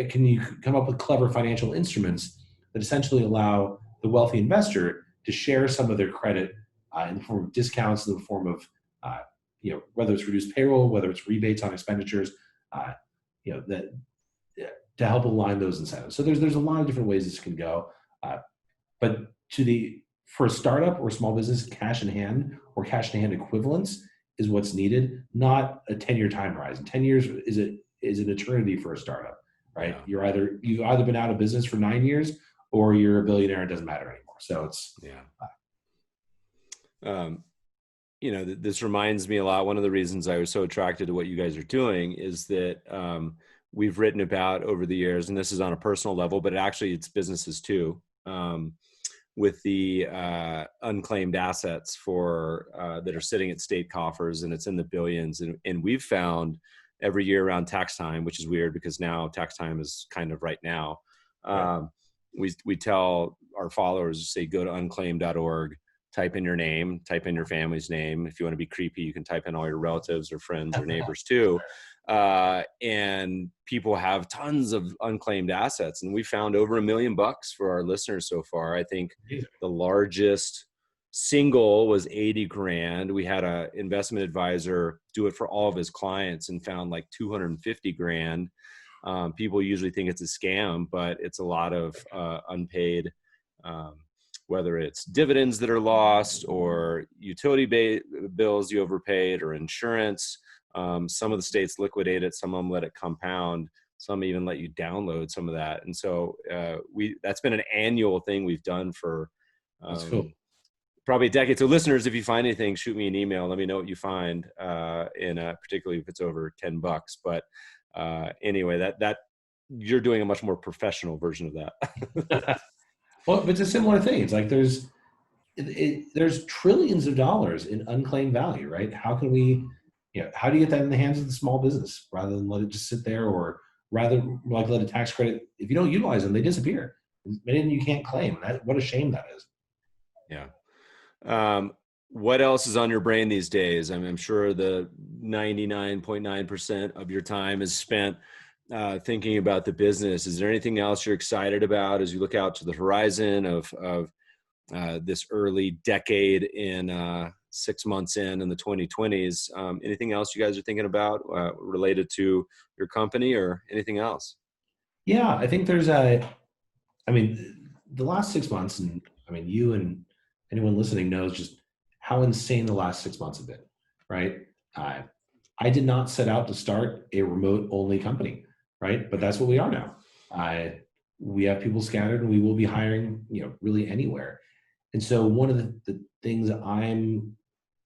can you come up with clever financial instruments that essentially allow the wealthy investor to share some of their credit in the form of discounts, in the form of whether it's reduced payroll, whether it's rebates on expenditures, that to help align those incentives. So there's a lot of different ways this can go, but for a startup or small business, cash in hand or cash in hand equivalence is what's needed, not a 10-year time horizon. 10 years is an eternity for a startup, right? Yeah. You've either been out of business for 9 years or you're a billionaire. It doesn't matter anymore. So it's this reminds me a lot. One of the reasons I was so attracted to what you guys are doing is that we've written about over the years, and this is on a personal level, but actually it's businesses too, with the unclaimed assets that are sitting at state coffers, and it's in the billions. And we've found every year around tax time, which is weird because now tax time is kind of right now. Right. We tell our followers, say, go to unclaimed.org, type in your name, type in your family's name. If you want to be creepy, you can type in all your relatives or friends or neighbors too. And people have tons of unclaimed assets. And we found over $1 million for our listeners so far. I think the largest single was 80 grand. We had an investment advisor do it for all of his clients and found like 250 grand. People usually think it's a scam, but it's a lot of unpaid, whether it's dividends that are lost or utility bills you overpaid or insurance. Some of the states liquidate it, some of them let it compound, some even let you download some of that. And so that's been an annual thing we've done for probably a decade. So listeners, if you find anything, shoot me an email. Let me know what you find, particularly if it's over $10. But anyway, that you're doing a much more professional version of that. Well, it's a similar thing. It's like there's trillions of dollars in unclaimed value, right? How can we, how do you get that in the hands of the small business rather than let it just sit there, or rather like let a tax credit, if you don't utilize them, they disappear. And then you can't claim. What a shame that is. Yeah. What else is on your brain these days? I'm sure the 99.9% of your time is spent thinking about the business. Is there anything else you're excited about as you look out to the horizon of this early decade in 6 months in the 2020s? Anything else you guys are thinking about related to your company or anything else? Yeah, I think there's the last 6 months, and you and anyone listening knows just how insane the last 6 months have been, right? I did not set out to start a remote only company, right? But that's what we are now. We have people scattered, and we will be hiring, really anywhere. And so one of the things I'm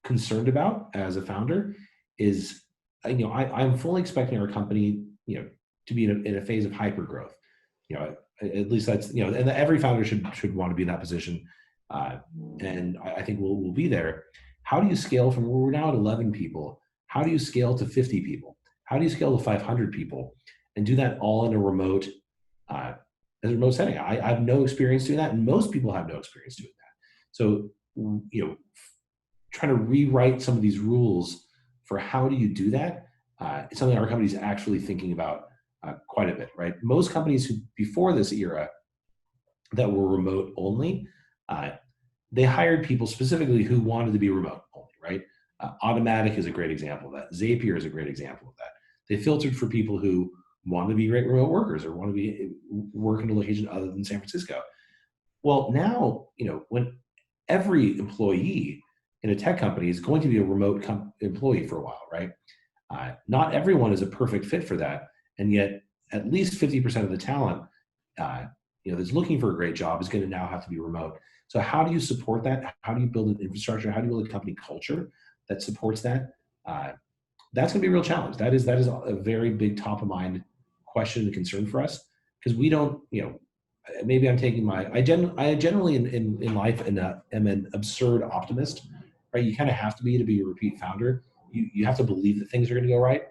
concerned about as a founder is, I'm fully expecting our company, to be in a phase of hyper growth. At least that's, and every founder should want to be in that position. And I think we'll be there. How do you scale from where we're now at 11 people? How do you scale to 50 people? How do you scale to 500 people? And do that all in a remote setting? I have no experience doing that, and most people have no experience doing that. So trying to rewrite some of these rules for how do you do that. It's something our company is actually thinking about quite a bit, right? Most companies who before this era that were remote only, they hired people specifically who wanted to be remote only, right? Automatic is a great example of that. Zapier is a great example of that. They filtered for people who want to be great remote workers or want to be work in a location other than San Francisco. Well, now, when every employee in a tech company is going to be a remote employee for a while, right? Not everyone is a perfect fit for that. And yet at least 50% of the talent, that's looking for a great job is going to now have to be remote. So how do you support that? How do you build an infrastructure? How do you build a company culture that supports that? That's going to be a real challenge. That is a very big top of mind question and concern for us, because we don't, maybe I'm taking I generally in life am an absurd optimist, right? You kind of have to be a repeat founder. You have to believe that things are going to go right.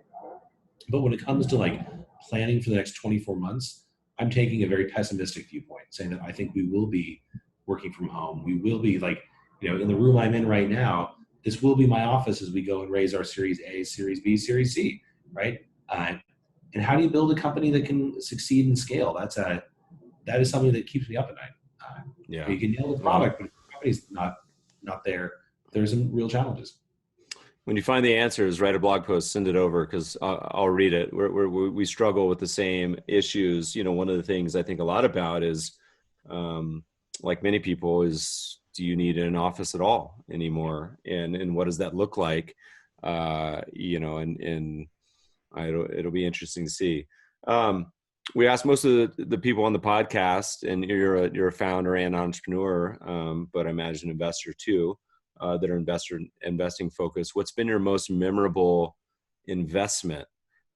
But when it comes to like planning for the next 24 months, I'm taking a very pessimistic viewpoint, saying that I think we will be working from home. We will be in the room I'm in right now, this will be my office as we go and raise our Series A, Series B, Series C, right? And how do you build a company that can succeed and scale? That is something that keeps me up at night. You can nail the product, but if the company's not there, there's some real challenges. When you find the answers, write a blog post, send it over, because I'll read it. We struggle with the same issues. One of the things I think a lot about is, like many people, is do you need an office at all anymore? And what does that look like? And it'll be interesting to see. We asked most of the people on the podcast, and you're a founder and entrepreneur, but I imagine investor too, that are investing focused. What's been your most memorable investment?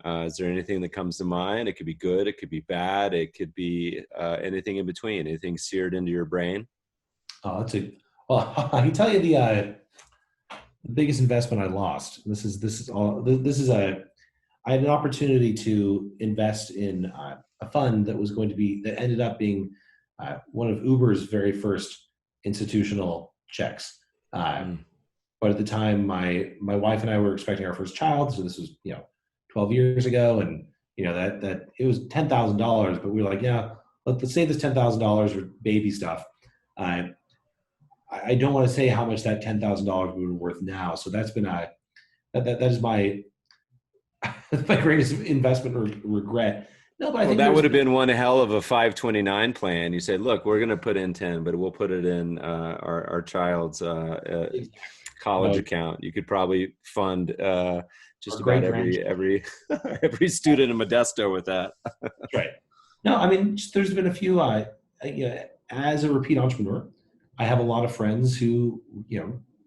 Is there anything that comes to mind? It could be good, it could be bad, it could be anything in between. Anything seared into your brain? I can tell you the biggest investment I lost. I had an opportunity to invest in a fund that ended up being one of Uber's very first institutional checks. But at the time, my wife and I were expecting our first child, so this was 12 years ago, and that it was $10,000. But we were like, yeah, let's save this $10,000 for baby stuff. I don't want to say how much that $10,000 would be worth now. So that's been that is my my greatest investment regret. No, but I think that would have been one hell of a 529 plan. You said, look, we're going to put in 10, but we'll put it in our child's college account. You could probably fund just about every student in Modesto with that. That's right. No, I mean, there's been a few, as a repeat entrepreneur, I have a lot of friends who,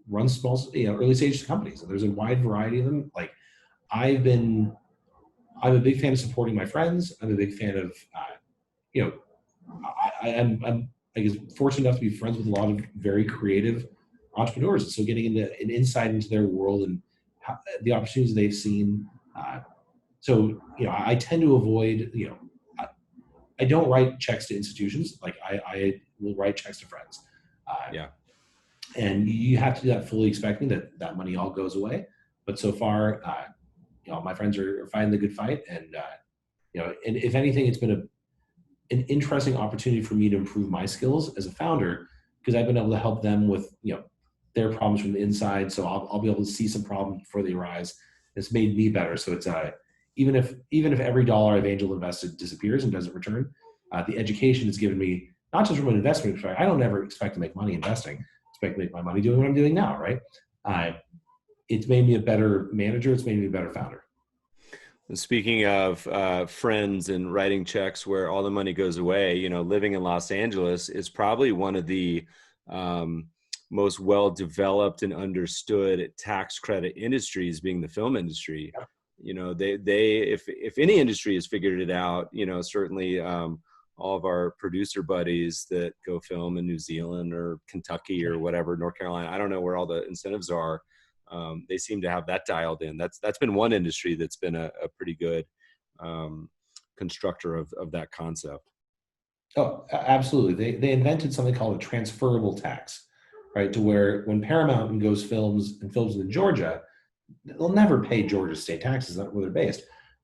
run small, early stage companies, and there's a wide variety of them. Like I'm a big fan of supporting my friends. I'm a big fan of, I'm fortunate enough to be friends with a lot of very creative entrepreneurs. And so getting into an insight into their world and the opportunities they've seen. I tend to avoid, I don't write checks to institutions. Like I will write checks to friends. And you have to do that fully expecting that money all goes away. But so far, my friends are fighting the good fight. And, and if anything, it's been an interesting opportunity for me to improve my skills as a founder, because I've been able to help them with, their problems from the inside. So I'll be able to see some problems before they arise. It's made me better. So it's, even if every dollar I've angel invested disappears and doesn't return, the education it's given me, not just from an investment perspective. I don't ever expect to make money investing. I expect to make my money doing what I'm doing now, right? It's made me a better manager. It's made me a better founder. Speaking of friends and writing checks where all the money goes away, living in Los Angeles is probably one of the most well-developed and understood tax credit industries, being the film industry. If any industry has figured it out, certainly all of our producer buddies that go film in New Zealand or Kentucky or whatever, North Carolina, I don't know where all the incentives are. They seem to have that dialed in. That's been one industry that's been a pretty good constructor of that concept. Oh, absolutely. They invented something called a transferable tax. right? To where when Paramount goes films in Georgia, they'll never pay Georgia state taxes, not where they're based.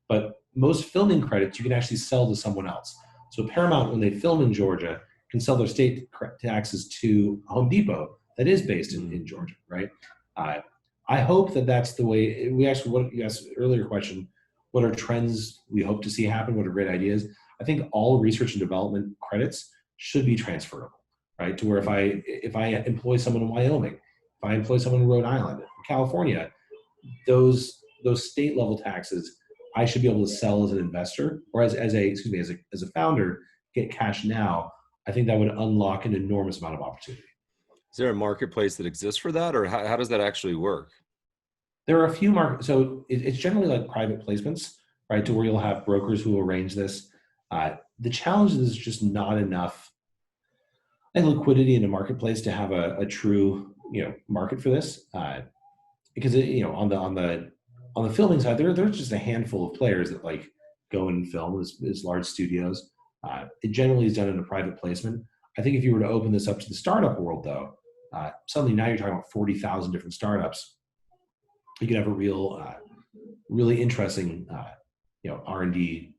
But most filming credits you can actually sell to someone else. So Paramount, when they film in Georgia, can sell their state taxes to Home Depot that is based in Georgia, right? I hope that that's the way. We asked what you asked earlier question, what are trends we hope to see happen? What are great ideas? I think all research and development credits should be transferable, right? To where if I employ someone in Wyoming, if I employ someone in Rhode Island, California, those state level taxes, I should be able to sell as an investor or as a founder, get cash now. I think that would unlock an enormous amount of opportunity. Is there a marketplace that exists for that, or how does that actually work? There are a few markets. So it's generally like private placements, right? To where you'll have brokers who will arrange this. The challenge is just not enough liquidity in the marketplace to have a true market for this. Because on the filming side, there's just a handful of players that like go and film as large studios. It generally is done in a private placement. I think if you were to open this up to the startup world, though, suddenly now you're talking about 40,000 different startups. You could have a really interesting, R&D.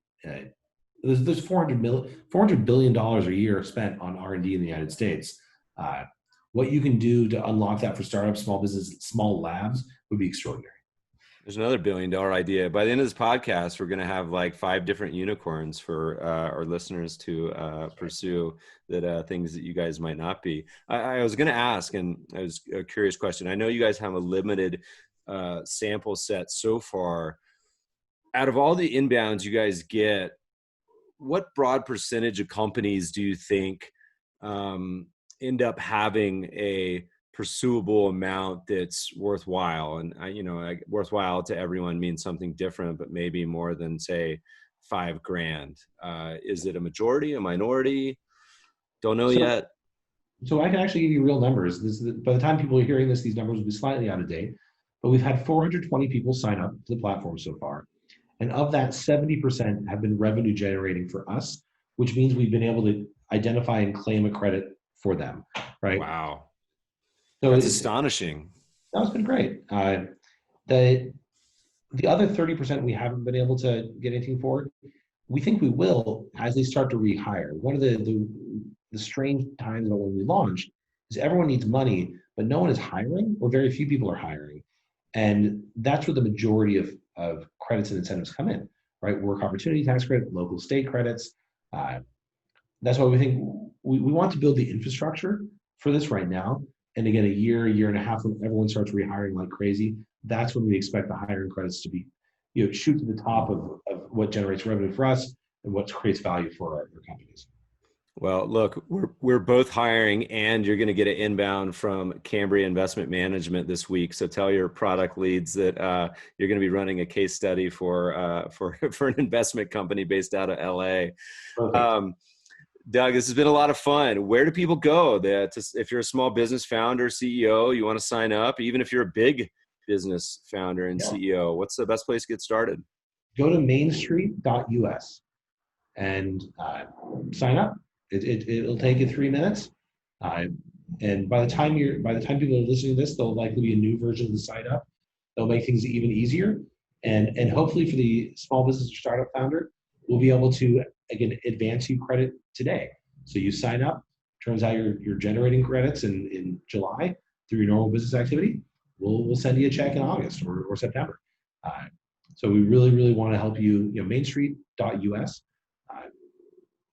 There's $400 billion a year spent on R&D in the United States. What you can do to unlock that for startups, small business, small labs would be extraordinary. There's another $1 billion idea. By the end of this podcast, we're going to have like 5 different unicorns for our listeners to pursue, that things that you guys might not be. I was going to ask, and it was a curious question. I know you guys have a limited sample set so far. Out of all the inbounds you guys get, what broad percentage of companies do you think end up having a pursuable amount that's worthwhile? And worthwhile to everyone means something different, but maybe more than say $5,000. Is it a majority, a minority? Don't know yet. So I can actually give you real numbers. By the time people are hearing this, these numbers will be slightly out of date. But we've had 420 people sign up to the platform so far. And of that, 70% have been revenue generating for us, which means we've been able to identify and claim a credit for them, right? Wow. So that's astonishing. That's been great. The other 30% we haven't been able to get anything for, we think we will as they start to rehire. One of the strange times about when we launched is everyone needs money, but no one is hiring, or very few people are hiring. And that's where the majority of credits and incentives come in, right? Work opportunity tax credit, local state credits. That's why we think we want to build the infrastructure for this right now. And again, a year and a half, when everyone starts rehiring like crazy, that's when we expect the hiring credits to be, shoot to the top of what generates revenue for us and what creates value for our companies. Well, look, we're both hiring, and you're going to get an inbound from Cambria Investment Management this week. So tell your product leads that you're going to be running a case study for an investment company based out of LA. Doug, this has been a lot of fun. Where do people go? If you're a small business founder, CEO, you want to sign up, even if you're a big business founder and CEO, what's the best place to get started? Go to MainStreet.us and sign up. It'll take you 3 minutes, and by the time people are listening to this, there'll likely be a new version of the sign up. They'll make things even easier, and hopefully for the small business or startup founder, we'll be able to again advance you credit today. So you sign up. Turns out you're generating credits in July through your normal business activity. We'll send you a check in August or September. So we really want to help you. MainStreet.us.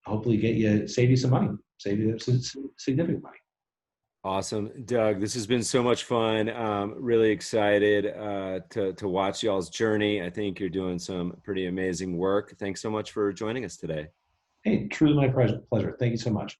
Hopefully save you some money, save you some significant money. Awesome. Doug, this has been so much fun. Really excited to watch y'all's journey. I think you're doing some pretty amazing work. Thanks so much for joining us today. Hey, truly my pleasure. Thank you so much.